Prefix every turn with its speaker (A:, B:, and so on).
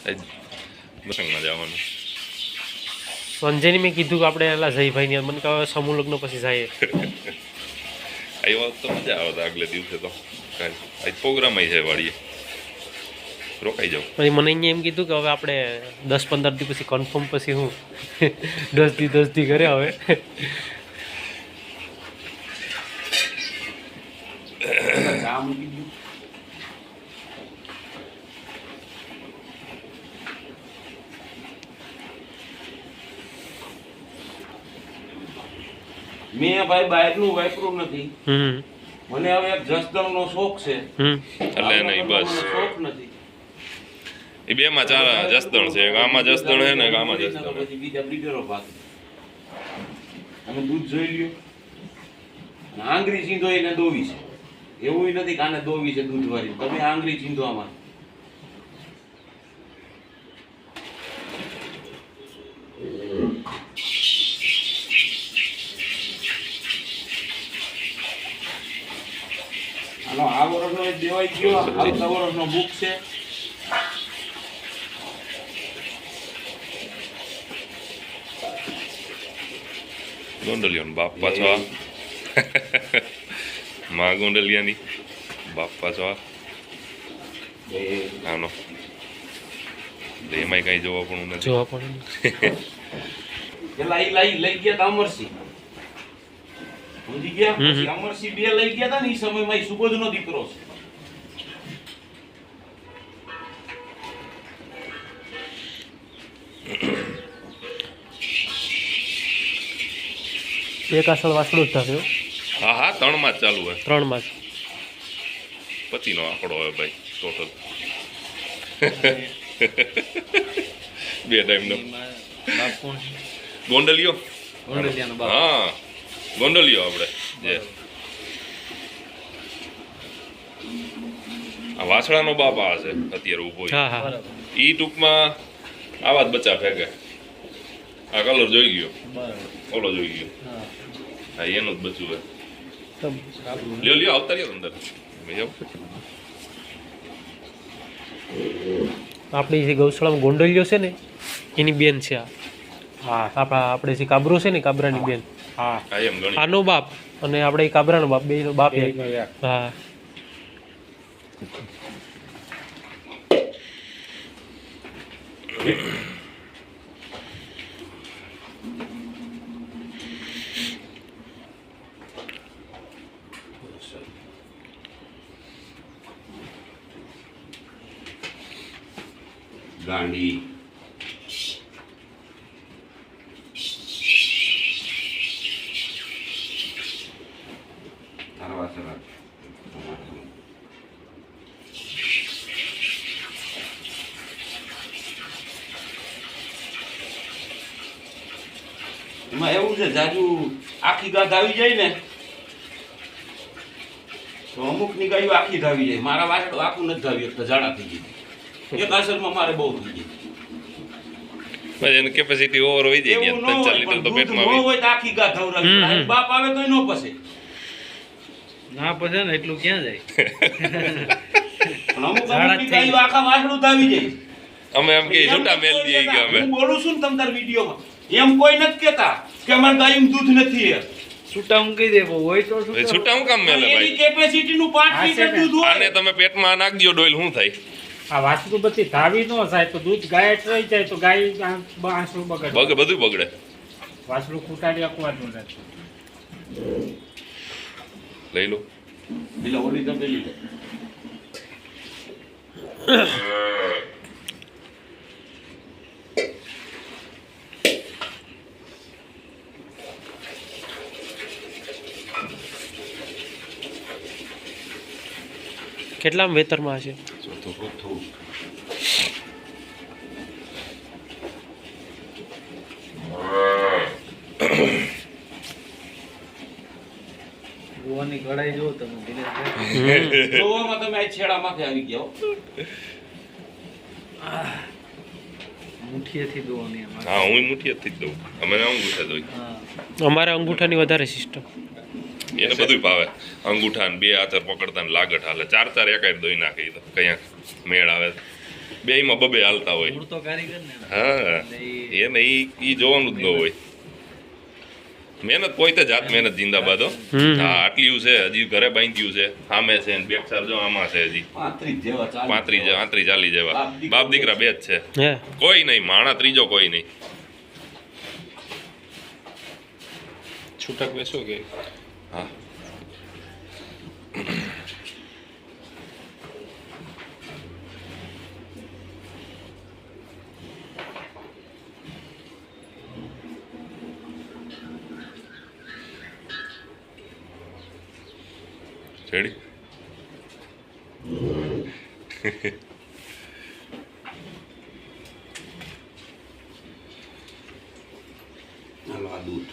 A: પ્રસંગમાં જવાનું.
B: સંજયને મેં કીધું કે આપણે એલા જયભાઈ મને કહે સમૂહ લગ્ન પછી જાય.
A: આવ્યા તો મજા આવે આગલે દિવસે તો આજ પ્રોગ્રામ છે વાડીએ રોકાઈ જાવ.
B: પછી મને અહીંયા એમ કીધું કે હવે આપણે 10-15 દી પછી કન્ફર્મ પછી હું 10 દી ઘરે હવે.
C: મેં ભાઈ બહારનું વાપરું નથી. મને હવે એક જસદણનો શોખ છે
A: એટલે નહીં બસ
C: શોખ નથી.
A: એ બે માં ચાર જસદણ છે, એક આમાં જસદણ છે ને એક આમાં જસદણ.
C: પછી બીજા બીજો ભાગ અમે દૂધ જોઈ લ્યો. આંગળી ચીંધો એને દોવી છે, એવું નથી કે આને દોવી છે દૂધ વાળી. તમે આંગળી ચીંધો આમાં. આનો આ વર્ષનો દેવાઈ ગયો, આવતા વર્ષનો બુક છે.
A: ગોંડલિયો બાપ પાછો આ માં ગોંડલિયાની બાપ પાછો આ આનો એમાંય કઈ જોવા પણ નથી.
B: જોવા પણ
C: પેલા ઈ લઈ ગયા તા અમરસિંહ, સમજી ગયા? પછી અમરસિંહ બે લઈ ગયા તા ને ઈ સમયમાં ઈ સુબોધનો દીકરો છે.
B: એક આસળ વાસળું જ થશે.
A: હા હા 3 માં જ ચાલુ હોય.
B: 3 માં
A: પછીનો આંકડો હોય ભાઈ ટોટલ. 2 ટાઈમનો ગોંડલિયો. હા ગોંડલિયો આપણે જે આ વાસણાનો બાપ આ છે અત્યારે ઊભો.
B: હા હા
A: ઈ ટૂંકમાં આવા જ બચ્ચા ફેંકે. આ કલર જોઈ ગયો, ઓલો જોઈ ગયો. હા એનું જ બચ્ચું છે. લ્યો આવતા રહ્યો અંદર.
B: આપણી જે ગૌશાળામાં ગોંડલિયો છે ને એની બેન છે આ. હા આપણે જે કાબરો છે ને કાબરાની બેન. હા
A: એમ ગણી
B: આનો બાપ અને આપણે કાબરાનો બાપ, બેનો બાપ. હા
C: ગાંડી એમાં એવું છે જાજુ આખી ગાંઠ આવી જાય ને તો અમુક ની ગાયો આખી ધાવી જાય. મારા વાસડો આખું નથી ધાવી શકતા, ઝાડા થઈ જાય. એક આસરમાં મારે બહુ થઈ જાય.
A: પછી એની કેપેસિટી ઓવર હોય જાય. 3-4 લીટર તો પેટમાં
C: હોય. હોય તો આખી ગાંઠ ધવરાવી. બાપ આવે તોય નો પસે.
D: ના પસે ને એટલું ક્યાં જાય.
C: પણ અમુક ની ગાયો આખા વાસડું ધાવી જાય.
A: અમે એમ કે છૂટા મેલ દઈએ કે અમે.
C: હું બોલું છું ને તમ તાર વિડિયોમાં. એમ કોઈ નથી કહેતા કે અમાર ગાયનું દૂધ નથી.
D: છૂટા મૂકી દેવો હોય તો
A: છૂટા હું કામ મેલે ભાઈ?
C: એની કેપેસિટી નું 5 લીટર દૂધ હોય.
A: આને તમે પેટમાં નાખ દો ડોઈલ શું થાય?
D: આ વાસળું બધી ધાવી ન જાય તો દૂધ ગાય થઈ જાય તો ગાય વાસળું બગડે.
A: બધું બગડે.
D: વાસળું ખૂટાડી આપવાનું નથી.
A: લઈ લો.
C: એટલે ઓલી તપેલી લે.
B: કેટલા વેતરમાં હશે?
D: ગોવાની કઢાઈ જો તમે દિનેશભાઈ.
C: જોવામાં તમે આ છેડામાંથી આવી ગયા હો.
D: મુઠ્ઠીએથી દોવાની અમારે.
A: હા હું મુઠ્ઠીએથી જ દઉં. અમે અંગૂઠા દોઈ.
B: અમારે અંગૂઠાની વધારે સિસ્ટમ.
A: એને બધું ભાવે. અંગૂઠા ને 2 હાથે પકડતા ને લાગટ હાલે. 4 એકાઈ દોઈ નાખી તો કયા મેળ આવે. બેયમાં બબે હાલતા હોય
E: મૂળ તો કારીગર ને
A: હા એને ઈ જોવાનું જ ન હોય મહેનત પોતે જાત મહેનત જિંદાબાદ હો હા આટલું છે હજી ઘરે બાંધ્યું છે સામે છે ને બેક સાઈડ જો આમાં છે હજી
C: 35 જેવા
A: 35 40 જેવા બાપ દીકરા બે જ છે
B: હે
A: કોઈ નહીં માણા ત્રીજો કોઈ નહીં
B: છૂટક બેસો કે
A: હા રેડી
C: હાલો આ દૂધ